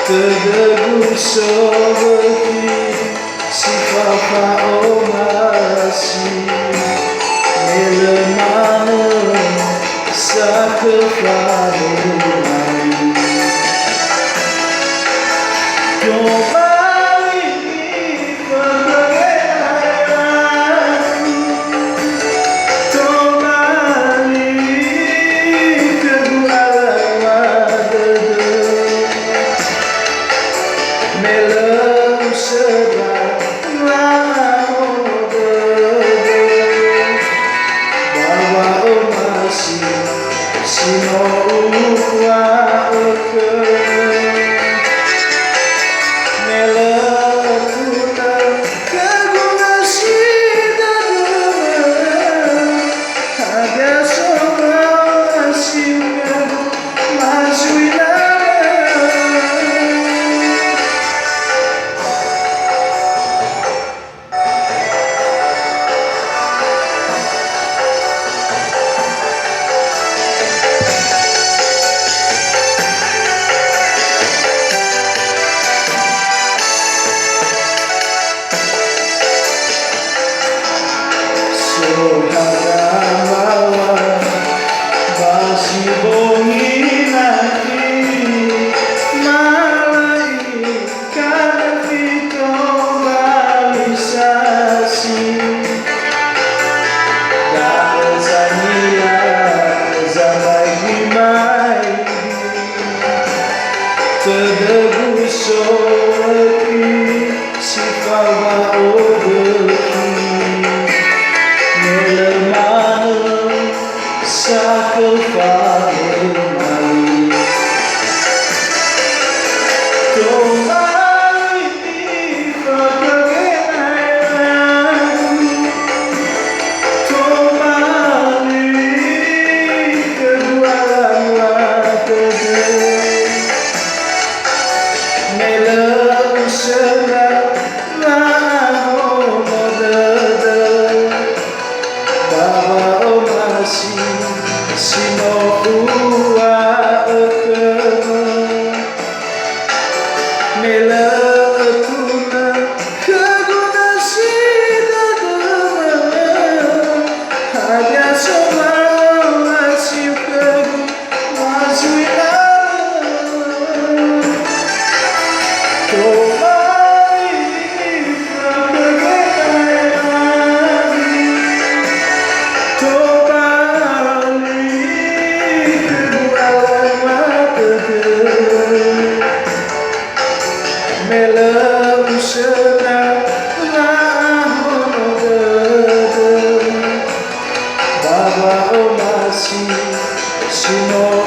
Terdegur seperti si papa masih melemana sakeflamuan kembali pergerakan kembali ke bulan Melem sedang lama bahwa masih semua ke melem tutan keguna sidang ada seorang masih masukin masih bongi nanti malaikat itu balisasi dan zania zamai dimai terdebus seperti si kawa sakeflamuan kembali pergerakan kembali ke bulan melem sedang lama bahwa masih semua meletuna keguna sidang hanya semua masih masukin melem sedang lama bahwa masih semua